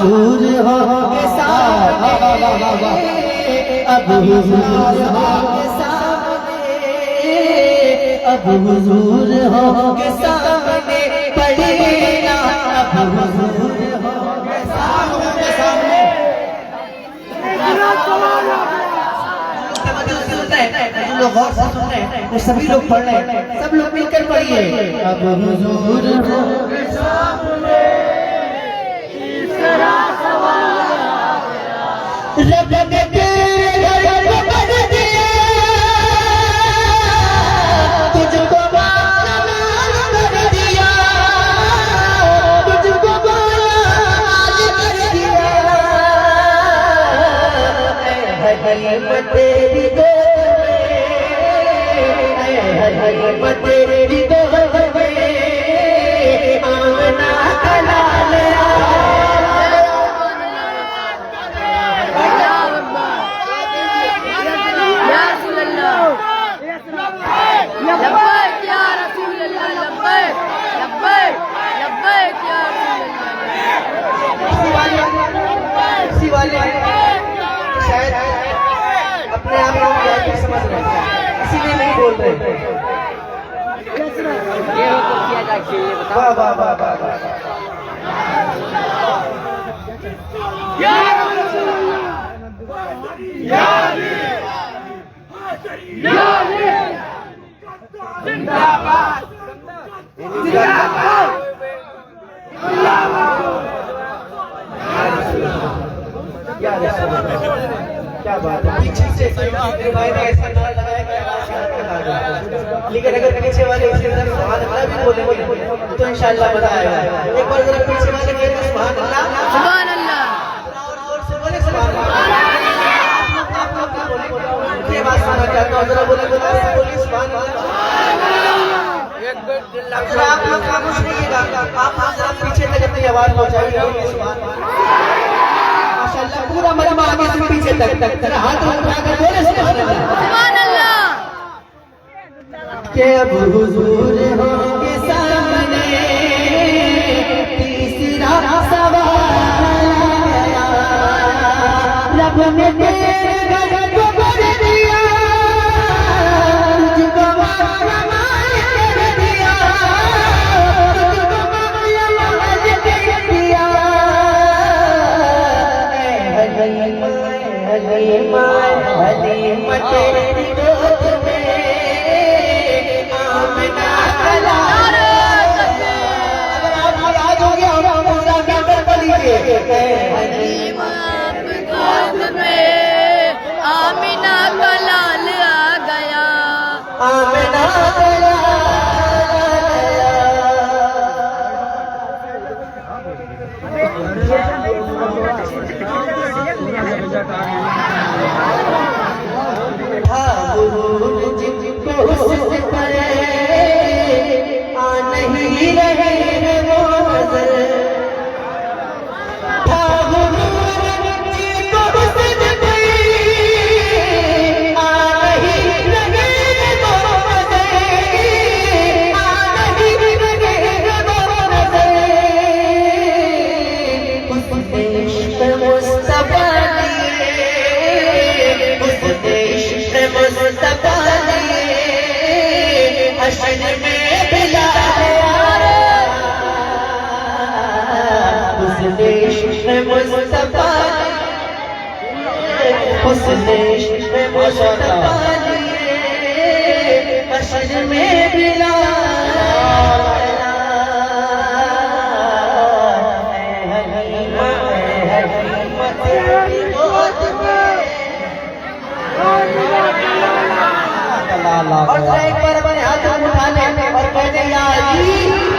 हुजूर हो के सामने, अब हुजूर हो के सामने, अब हुजूर हो के सामने पढ़ना, अब हुजूर हो के सामने। लोग गौर से सुन रहे हैं, वो सभी लोग पढ़ रहे हैं, सब लोग मिलकर पढ़िए। अब हुजूर हो के सामने तीसरा सवाल रब ने तेरे घर को बढ़ दिया, तुझको बादल कर दिया, तुझको बादल कर दिया, है तेरी तेरी गोद में आमना का लाल आया। या रसूल अल्लाह, लब्बैक या रसूल अल्लाह, लब्बैक लब्बैक लब्बैक या रसूल अल्लाह। इसी वाले शायद अपने आप को समझ रहे हैं, इसीलिए नहीं बोल रहे। ये हो तो किया जा चाहिए, बताओ। वाह वाह वाह वाह वाह। या रसूल अल्लाह, या अली, या अली, जिंदाबाद जिंदाबाद जिंदाबाद। या रसूल अल्लाह, क्या बात है। पीछे से भाई ने ऐसा नारा लगाया कि लेकिन अगर पीछे वाले इसी तरह सुभान अल्लाह भी बोले तो इंशाअल्लाह मजा आएगा। एक बार जरा पीछे वाले कहें तो सुभान अल्लाह, सुभान अल्लाह, और से बोले सुभान अल्लाह। आप लोग ये बात सुनना चाहता हूँ, जरा बोले सुभान अल्लाह। जरा आप लोग खामोश रहिएगा, आप जरा पीछे तक अपनी आवाज पहुंचाइए। सुभान अल्लाह, माशाअल्लाह, पूरा मजमा आगे से पीछे तक जरा हाथ उठाकर बोले सुभान अल्लाह, सुभान अल्लाह। के अब हुजूर हो के सामने तीसरा सवाल रब ने तेरे घर को बढ़ दिया, तुझको माया कर दिया, तुझको माया कर दिया। हलीमा हलीमा तेरी गोद में आमना का लाल। अगर आपको याद हो गया होगा पूरा क्या कर लीजिए। हलीमा की गोद में आमिना का लाल आ गया, आमिना का लाल नहीं रहे हैं वो नजर, जिनको हुस्न पे आ नहीं रहे हैं वो नजर, आ नहीं रहे हैं वो नजर। उसने इश्क़ मुस्तफ़ा लिए, उसने इश्क़ मुस्तफ़ा लिए, हश्र में उसने इश्क़ मुस्तफ़ा लिए, हश्र में बिला तेरी गोद में। और एक बार अपने हाथ उठा ले और कहते या अली,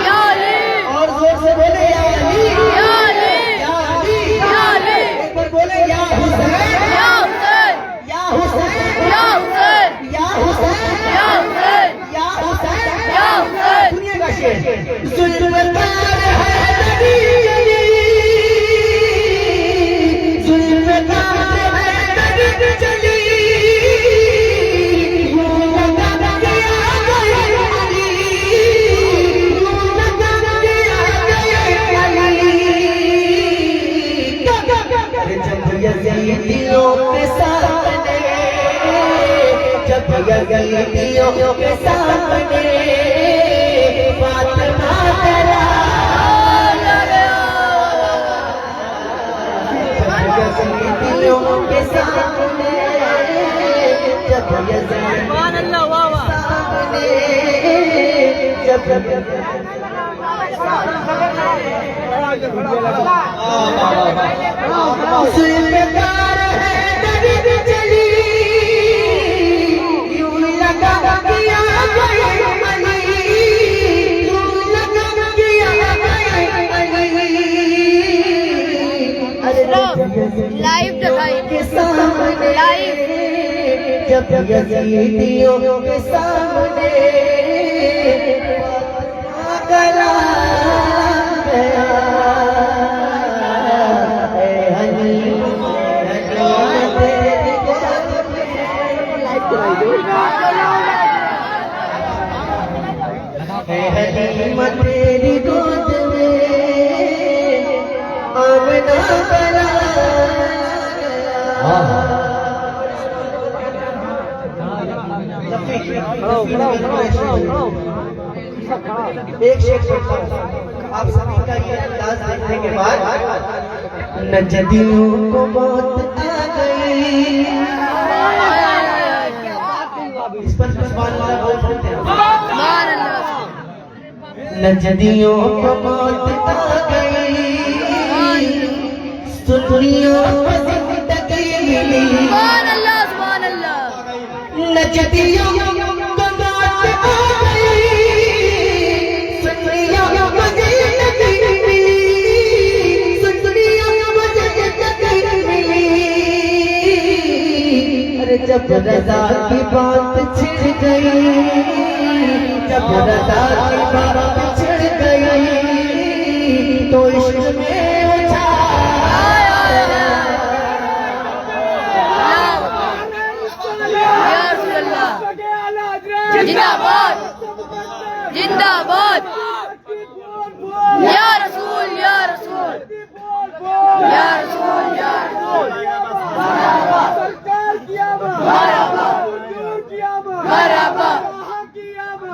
या अली, और जोर से बोले या अली, या अली, या अली, या अली। एक बार बोले या हुसैन, या हुसैन, या हुसैन, या हुसैन, या हुसैन, या हुसैन, या हुसैन, या हुसैन। दुनिया का शेर नजदियों के सामने फातिमा तेरा यजीदियों के सामने जब यजीदियों सामने जब जुल्फ़कार है दर्द चली यूं लगा किया गए अली यूं लगा किया गए अली लाइव दिखाई के सामने लाइव जब यजीदियों के सामने गला गया हलीमा तेरी गोद में आमना बला एक शेर आप सभी का ये अंदाज देखने के बाद नजदियों को मौत आ गई इस पर सुभान अल्लाह बोल सकते हैं नजदियों को मौत आ गई सुनियों को जिंदगी मिली नजदियों को मौत आ गई सुनियों को जिंदगी मिली सुनियों को जिंदगी मिली अरे जब रज़ा की बात छिड़ गई जब रज़ा की बात छिड़ गई तो इश्क में उठा जिंदाबाद जिंदाबाद या रसूल या रसूल या रसूल या रसूल मरहबा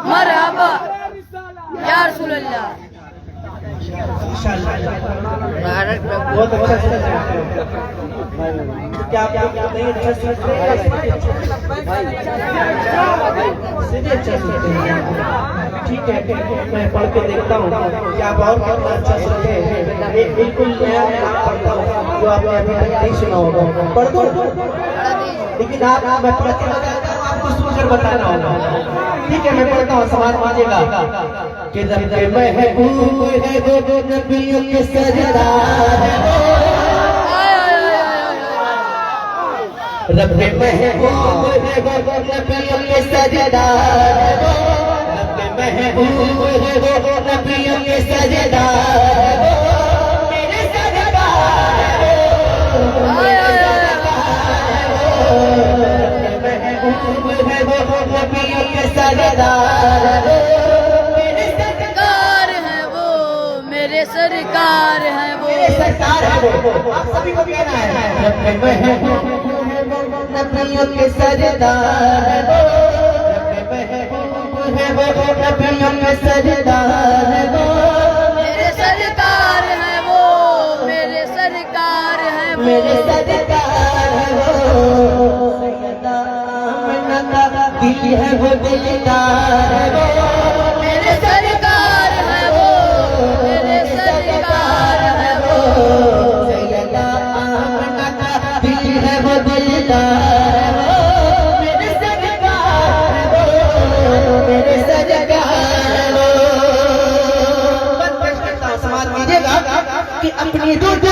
मरहबा या रसूल अल्लाह बहुत अच्छा क्या आप लोग नहीं अच्छा सुनते हैं ठीक है मैं पढ़ के देखता हूँ क्या आप और कितना अच्छा सुनते हैं एक बिल्कुल नया नाम पढ़ता हूँ जो आपने अभी तक नहीं सुना होगा पढ़ दो लेकिन आप मैं प्रति बताता हूँ आपको सुनकर बताना होगा ठीक है मैं पढ़ता हूँ समाज मानेगा कि जब महबूब है वो नबियों के सरदार रब महबूब है वो नबियों के सरदार रब महबूब है वो नबियों के सरदार मेरे सरदार महबूब है वो नबियों के सरदार मेरे सरकार है वो सरकार है वो आप सभी को कहना है नबियों के सरदार है वो नबियों के सरदार है वो मेरे सरकार है वो मेरे सरकार है वो मेरे सरकार है वो सैयदा आमिना दिल है वो दिलदार है वो मेरे सरकार है वो मेरे सरकार है वो सैयदा आमिना दिल है वो दिलदार है वो मेरे सरकार है वो मेरे सरकार है वो समाज मानेगा कि अपनी दूध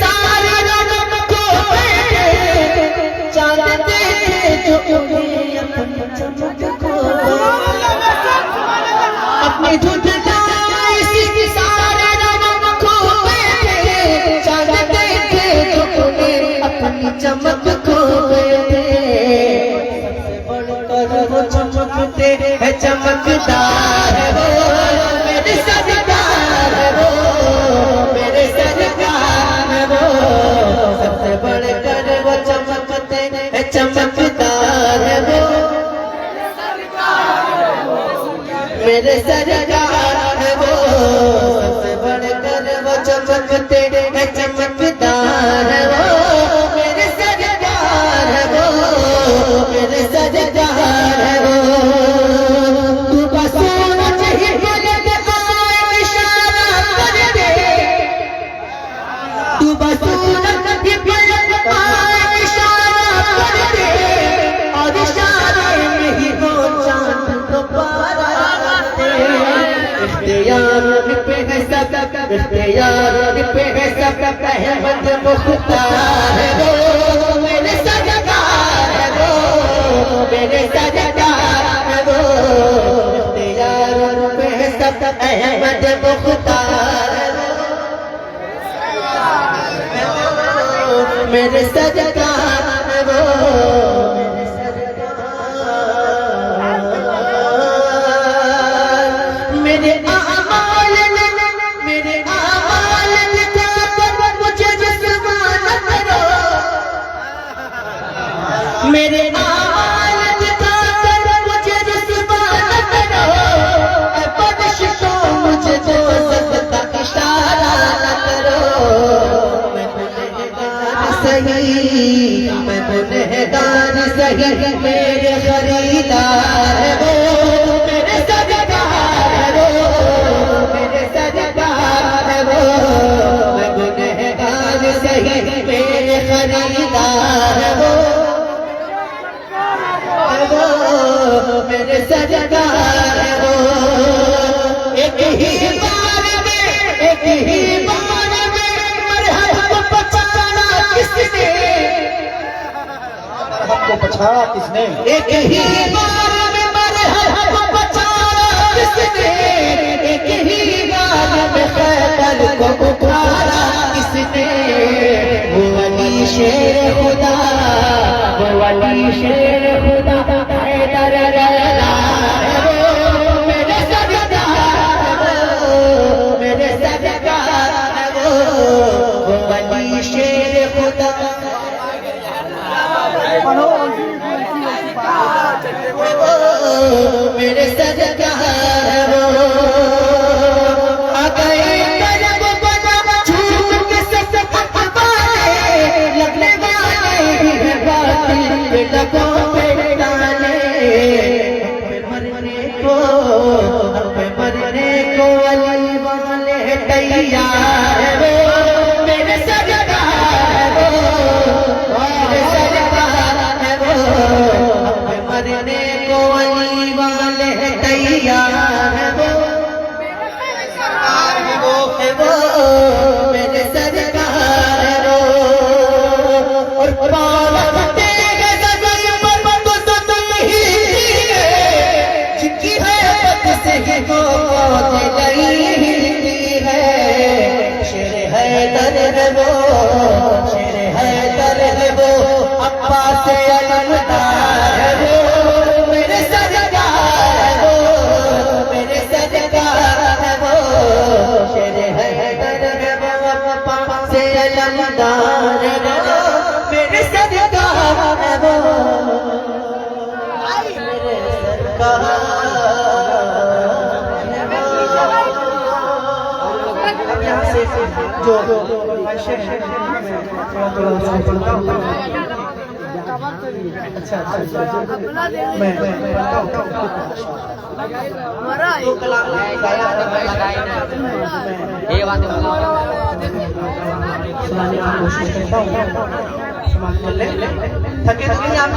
सारे रंग को चाहते जो अपनी चमक को अपनी दूध सारे रंग को चाहते जो अपनी चमक को वो चमकते है चमकदार वो मेरे सरकार वो मेरे सरकार वो सबसे बढ़कर वो चमकते है चमकदार वो चमकते हैं चमकदार है वो मेरे सरकार है वो मेरे सरकार है वो तू बस सूरज ही बोले इशारा कर दे तू बस सूरज ही बोले इशारा कर दे और इशारे में ही वो चांद को पारा दे इख्तियार पे है सब इख्तियार पे है सब अहमद मुख्तार है वो मेरे सरकार है वो मेरे सरकार है वो इख्तियार पे है सब अहमद मुख्तार है वो मेरे सरकार है वो मेरे सरकार मेरे मेरे आवाज़ दिखाकर मुझे जिस्माना करो बख्श को मुझे जो सख्त इशारा न करो मैं गुनहगार सही मेरे खरीदार है वो मेरे सरकार है वो मेरे सरकार है वो मैं गुनहगार सही मेरे खरीदार है वो मेरे सरकार है वो एक ही बार में मरहम पछाड़ा किसने हमको पछाड़ा किसने एक ही बार में मरहम पछाड़ा किसने एक ही बार में खैबर को उखाड़ा किसने वो वली शेर खुदा वो वली शेर खुदा मेरे सरकार है वो वली शेर खुदा मेरे सरकार है वो आ गए करब बना झूम के सब वाले लगने वाले हैं बातिल पे लगों पे डाले मरने को अली वाले तैयार है वो मेरे सरकार है वो मेरे सरकार है वो मरने को अली वाले तैयार है वो मेरे सरकार है वो और पावते से को है शेर हैदर है वो शेर हैदर है वो अब्बा से अलमदार है वो मेरे सरकार है वो मेरे सरकार है वो शेर हैदर है वो अब्बा से अलमदार है वो मेरे सरकार है वो मेरे सरकार जो अच्छा मैं महाराज ये बात सुनाने की कोशिश करता हूँ थके नहीं आप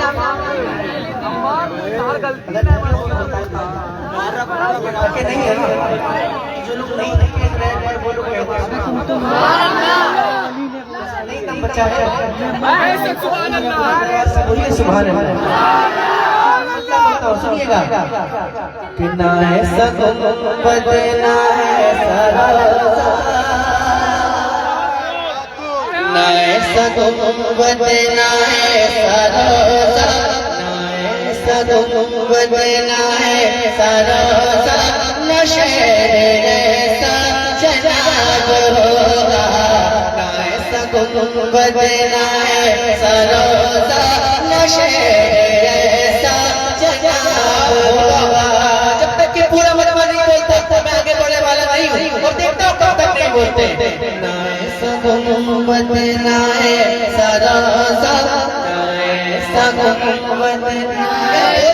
थके नहीं है जो लोग नहीं थके रहे वो लोग नहीं दम बचा है बोलिए सुभान अल्लाह सुनिएगा कि ना ऐसा गुंबद ना ऐसा रोज़ा ना ऐसा गुंबद ना ऐसा रोज़ा ना ऐसा गुंबद ना ऐसा रोज़ा न शहर ऐसा जनाब होगा ना ऐसा गुंबद ना ऐसा रोज़ा न शहर ऐसा जनाब होगा। जब तक कि पूरा मजमा नहीं बोलता मैं आगे बढ़ने वाला नहीं हूँ और देखता हूँ कब तक नहीं बोलते ना नाए सरोसा ऐसा गुंबद नाए।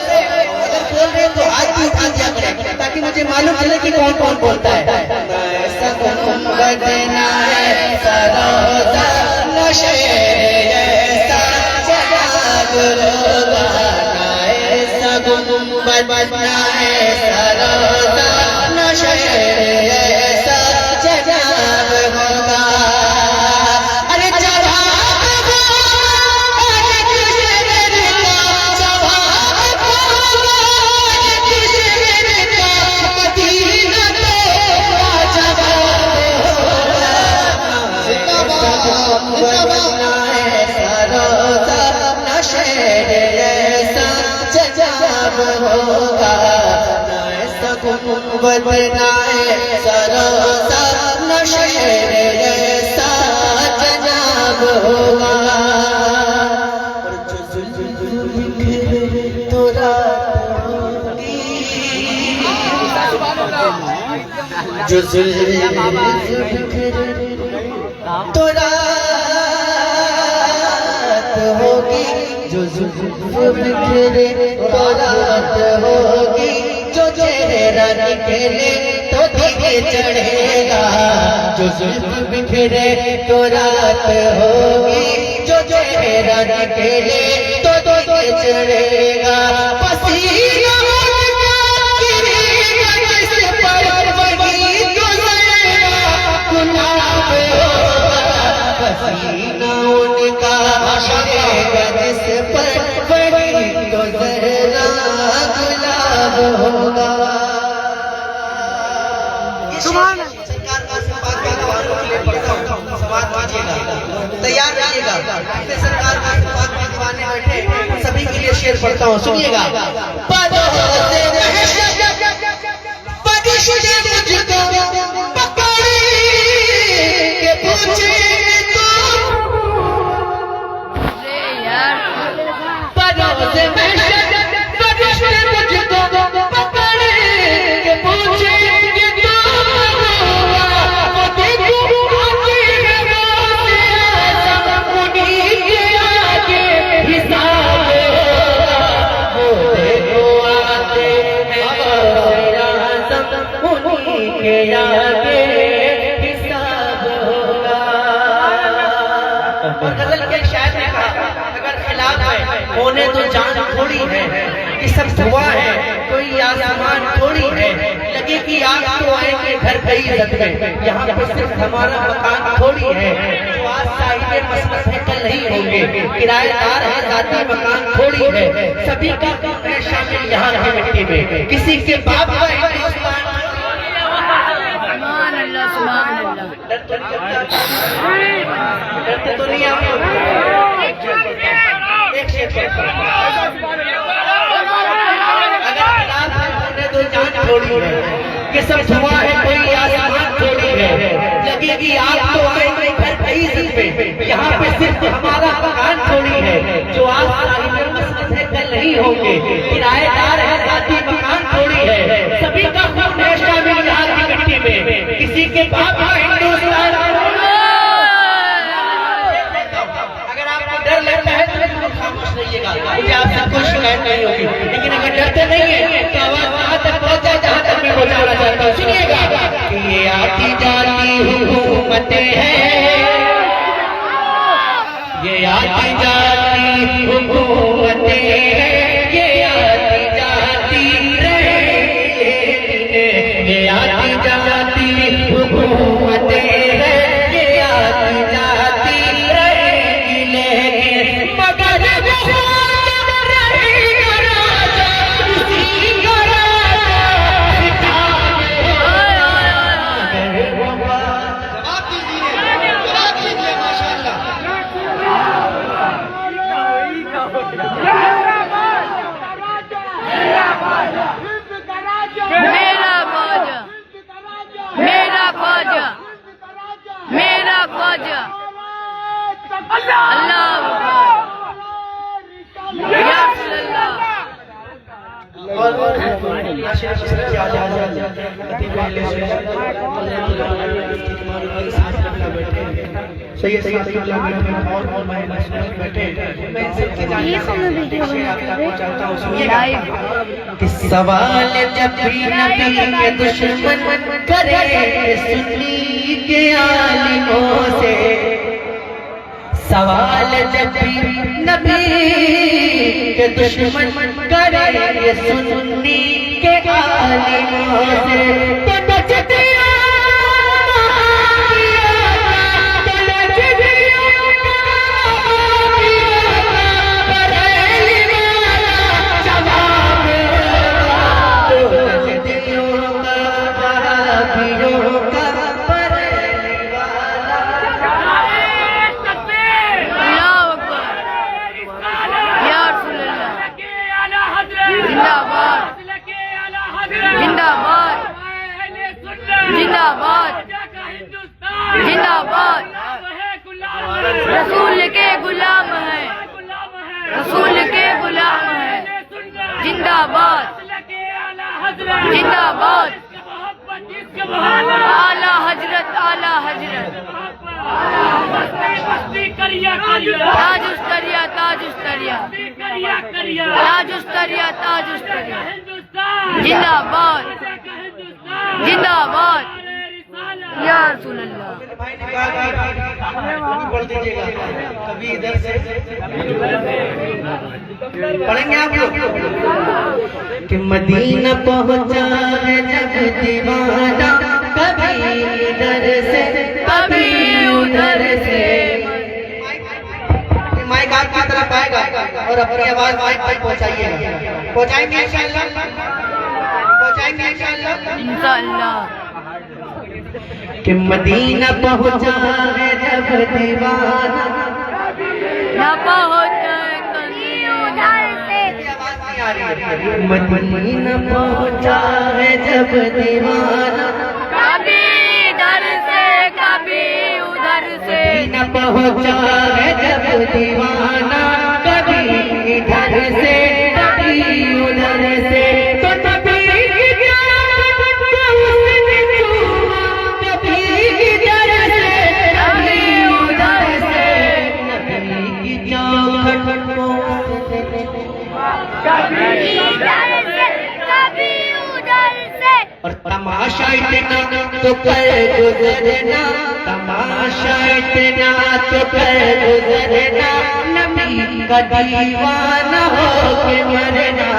अगर बोल रहे तो हाथ भी उठा दिया करें ताकि मुझे मालूम चले कि कौन कौन बोलता है। ऐसा गुंबद नाए सरोसा नशे ऐसा जनाब होगा। ऐसा गुंबद नाए सरोसा नशे ऐसा जनाब होगा। अरे जवाब होगा। बनाए सरोसा नशे ऐसा जनाब होगा। तो रात होगी जो तो रात होगी जो बिखरे तो रात होगी जो चेहरा निकले तो धीरे चढ़ेगा। जो जुल्फ बिखरे तो रात होगी जो चेहरा निकले तो धीरे चढ़ेगा। पसीना गिरेगा जिस पर वही गुजरेगा गुलाब होगा। पसीना उनका गिरेगा जिस पर वही गुजरना गुलाब होगा। सरकार का समाज वालों के लिए पढ़ता हूँ, समाज वाजिएगा, तैयार रहिएगा। सरकार का समाज दीवाने बैठे सभी के लिए शेर पढ़ता हूँ, सुनिएगा। और गजल के शायर ने कहा अगर खिलाफ है होने तो जान थोड़ी है कि सब धुआं है कोई आसमान थोड़ी है। लगे कि आग तो आएंगे घर कई इज्जत में यहाँ पर सिर्फ हमारा मकान थोड़ी है। जो आज साहिबे मसलत है कल नहीं होंगे किराएदार है जाती मकान थोड़ी है। सभी का है शामिल यहाँ की मिट्टी में किसी के बाप का हिंदुस्तान। डरते तो नहीं आप अगर होने तो जान थोड़ी है कि सब धुआं है कोई आसमान थोड़ी है। लगेगी आग तो आएंगे घर कई इज्जत में यहाँ पे सिर्फ हमारा मकान थोड़ी है। जो आज साहिबे मसलत है कल नहीं होंगे किराएदार है जाती मकान थोड़ी है। सभी का खून है शामिल यहाँ की मिट्टी में किसी के बाप का हिंदुस्तान। मुझे आपसे कोई शिकायत नहीं होगी लेकिन अगर डरते नहीं है तो आवाज वहां तक पहुंचा जहां तक मैं पहुंचाना चाहता हूँ। सुनिएगा कि ये आती जाती हुकूमतें हैं ये आती जाती हुकूमतें हैं ये आती जाती रहेंगी। ये आती जाती हुकूमतें हैं ये आती जाती रहेंगी लेकिन मगर सही है और मैं बैठे मैं सबके जाने से आपका पहुंचाता हूं। सुनिएगा कि सवाल जब भी नबी के दुश्मन करे सुन्नी के आलिमों से, सवाल जब भी नबी के दुश्मन करे सुन्नी के आलिमों से, तो बचते जिंदाबाद, रसूल के गुलाम है, रसूल के गुलाम है। जिंदाबाद जिंदाबाद, आला हजरत आला हजरत, ताज उस्तरिया ताज उस्तरिया, ताज उस्तरिया ताज उस्तरिया। जिंदाबाद जिंदाबाद या रसूल अल्लाह। पढ़ दीजिएगा कभी इधर से पढ़ेंगे आप लोग कि मदीना पहुंचा है जब दीवाना, कभी इधर से कभी उधर से। माइक आपकी तरफ आएगा और अपनी आवाज माइक तक पहुंचाइएगा। पहुंचाएंगे इंशाअल्लाह, पहुंचाएंगे इंशाअल्लाह इंशाअल्लाह। कि मदीना पहुंचा है जब दीवाना, न पहुंचा मदीना पहुंचा है जब दीवाना, कभी इधर से कभी उधर से। न पहुंचा है जब दीवाना, कभी इधर से कभी उधर से। तो कभी और तमाशा इतना तो कर गुजरना, तमाशा इतना तो कर गुजरना, नबी का दीवाना हो के मरना।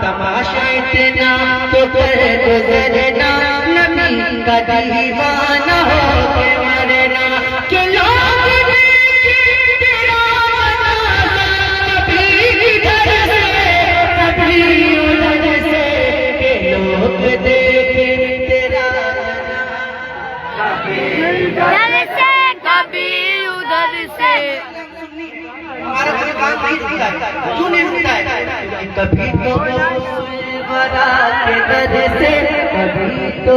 तमाशा इतना तो कर गुजरना, नबी का दीवाना हो के मरना। कि लोग तेरा कभी इधर से कभी उधर से, के लोग कभी उधर से। हमारा कोई काम नहीं होता है, क्यों नहीं होता है? कभी तो बरा के दर से, कभी तो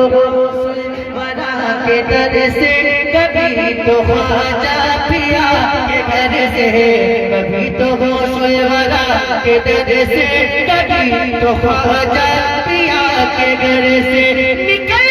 बरा के दर से, कभी तो ख्वाजा पिया के घर से, कभी तो बरा के दर से, कभी तो ख्वाजा पिया के घर से। निकल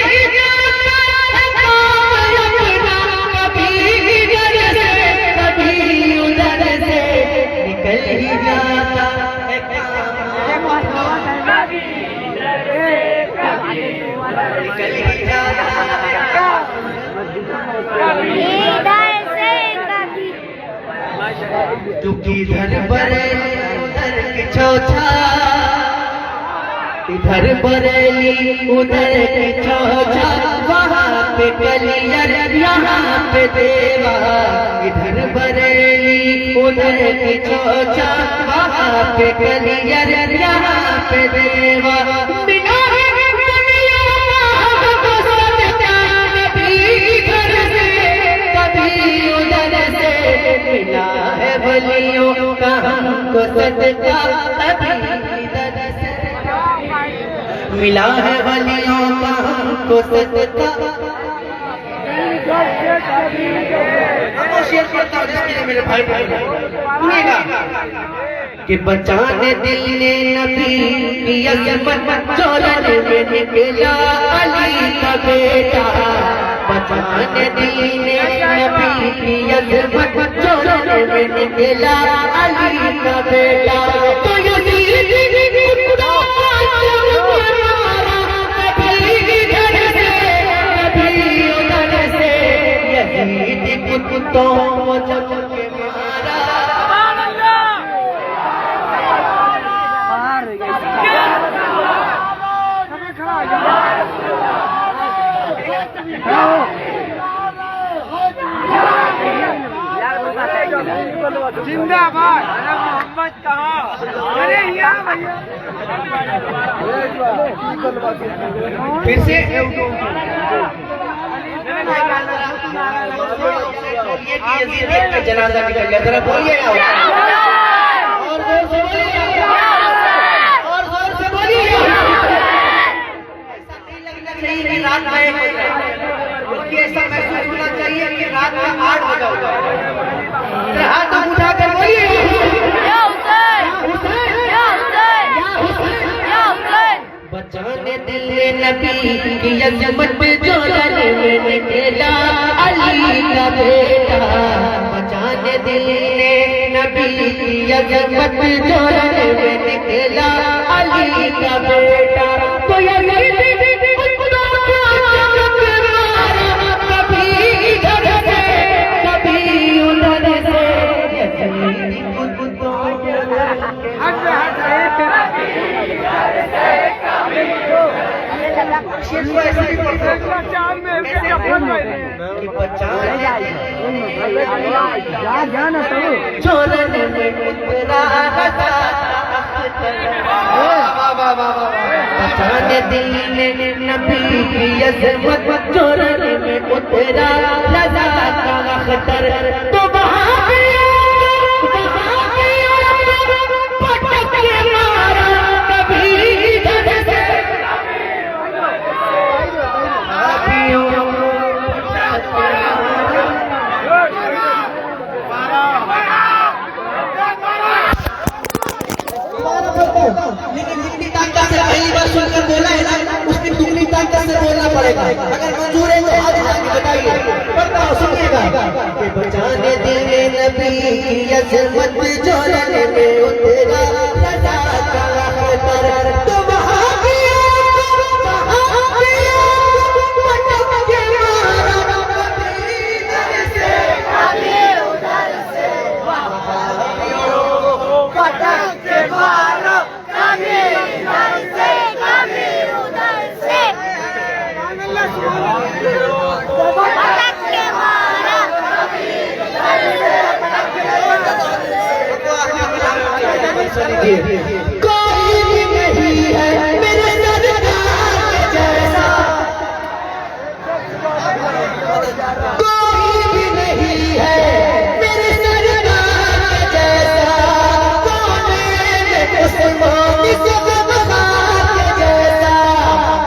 क्योंकि इधर बरेली उधर की चौथा, इधर बरेली उधर की चौथा, वहाँ पे कलियर यहाँ पे देवा। इधर बरेली उधर की चौथा, वहाँ पे कलियर यहाँ पे देवा। मिला है वलियों का हमको सदका, अभी इधर से मिला है वलियों का हमको सदका। शेर करता हूँ जिसके लिए मेरे भाई सुनिएगा कि बचाने दिल ने नबी की अज़मत, चोरन में निकला अली का बेटा। बचाने दिल ने नबी की अजमत जोड़ने में निकला अली का बेटा। तो यजीद खुदा कभी इधर से कभी उधर से, यजीद कुत्तों को चमके मारा। जिंदाबाद मोहम्मद कहा। अरे यहाँ भैया फिर से ये जनाजा निकल गया, जरा बोलिए और जोर से बोलिए, और जोर से बोलिए। ऐसा नहीं लगना चाहिए कि रात में 1 हो जाए, बल्कि ऐसा महसूस होना चाहिए कि रात में 8 हो जाए। हाथ उठा कर बोलिए, या हुसैन, या हुसैन, या हुसैन, या हुसैन। बचाने दिल नबी की अजमत जोड़ने में निकला अली का बेटा। बचाने दिल नबी की अजमत जोड़ने में निकला अली का बेटा। तो यजीद कभी इधर से कभी उधर से, बचाने दिल ने नबी की अज़मत जोड़ने में उतरा लगा का अख्तर। तो वहाँ पटक के मारा कभी इधर से लेकिन जितनी ताकत से पहली बार सुनकर बोला है ना, उसकी दुगनी ताकत से बोलना पड़ेगा। अगर मंजूर है तो हाथ उठा के बताइए, पढ़ता सुनिएगा। कि बचाने दिल नबी की अज़मत जोड़ने में उतरा लगा का अख्तर। तो वहाँ गया पटक के मारा कभी इधर से कभी उधर से, पटक के मारा कभी इधर से कभी उधर से, पटक के मारा कभी इधर से कोई भी नहीं है मेरे सरकार के जैसा, कोई भी नहीं है मेरे सरकार के जैसा। कोने में मुसलमान के जैसा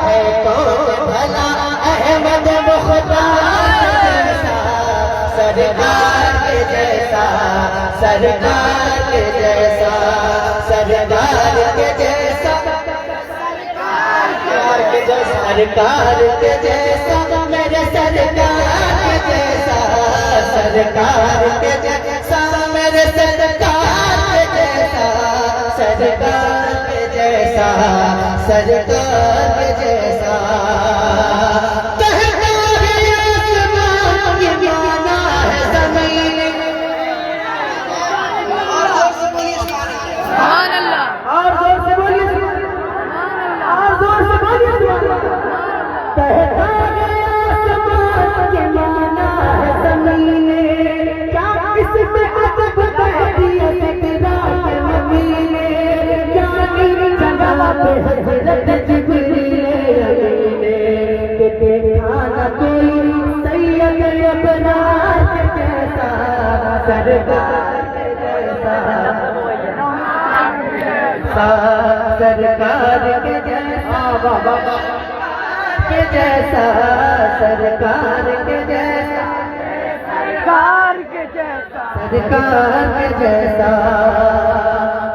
है, कौन भला अहमद मुख्तार जैसा, सरकार के जैसा, सरकार के जैसा, सरकार के जैसा, सरकार के जैसा, मेरे सरकार के जैसा, सरकार के जैसा, मेरे सरकार के जैसा, सरकार के जैसा, सरकार के जैसा। कहता है आसमान ये माना है ज़मीन। सुभान अल्लाह, और जोर से बोलिए, और जोर से बोलिए। कहता है आसमान के माना है ज़मीन, क्या इसमें अदब कहती है इकरार नबी ने। जानी जगह पे हज़रत जिब्रील अमीन ने, कि देखा न कोई सैयद अबरार के जैसा, सरकार के जैसा, सरकार के जैसा, के जैसा, सरकार के जैसा, सरकार के जैसा, सरकार के जैसा।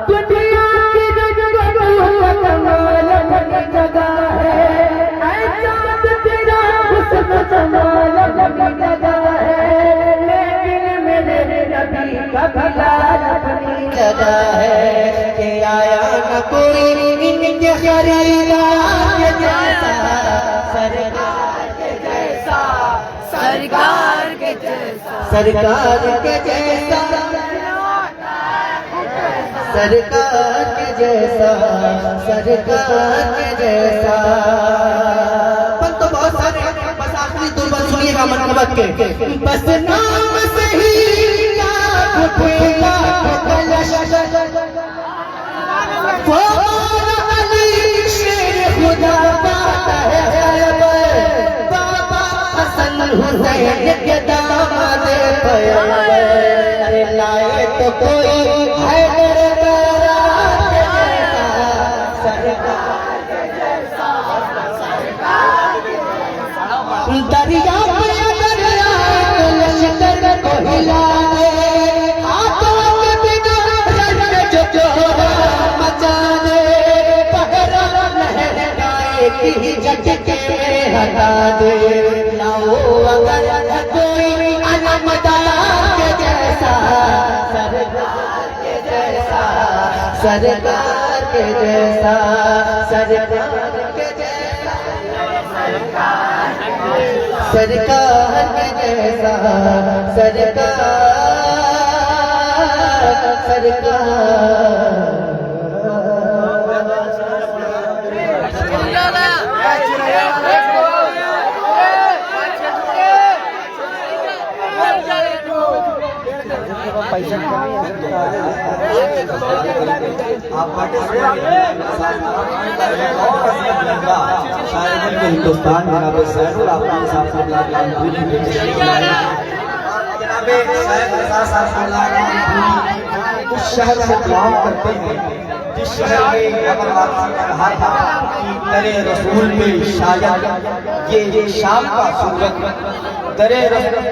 दुनिया की कमाल की जगह है, ऐसा तेरा हुस्न जमाल की जगह है, लेकिन सरकार के जैसा सरकार के जैसा सरकार के जैसा सरकार के जैसा पर तो बहुत सारे बस आखिरी दो बार सुनिएगा मनकबत के बस नाम से ही लाख फूला कलश वो अली शेर खुदा पाता है बाबा हसन हुसैन के दामाद पैगंबर अरे लाए तो कोई हैदर दरिया लश्कर को हिलाए हाथों के बिना रन जो मचाने पहरा लहराए की झटके में हटा दे लाओ अगर कोई अनमदार के जैसा सरकार के जैसा सरकार के जैसा सरकार के जैसा सरकार के जैसा सरकार हिंदुस्तान जनाब सैनुल आपके साथ उस शहर से दुआएं करते हैं जिस शहर में अगर आपने कहा था कि दरे रसूल में शायद ये शाम का सूरज दरे रसूल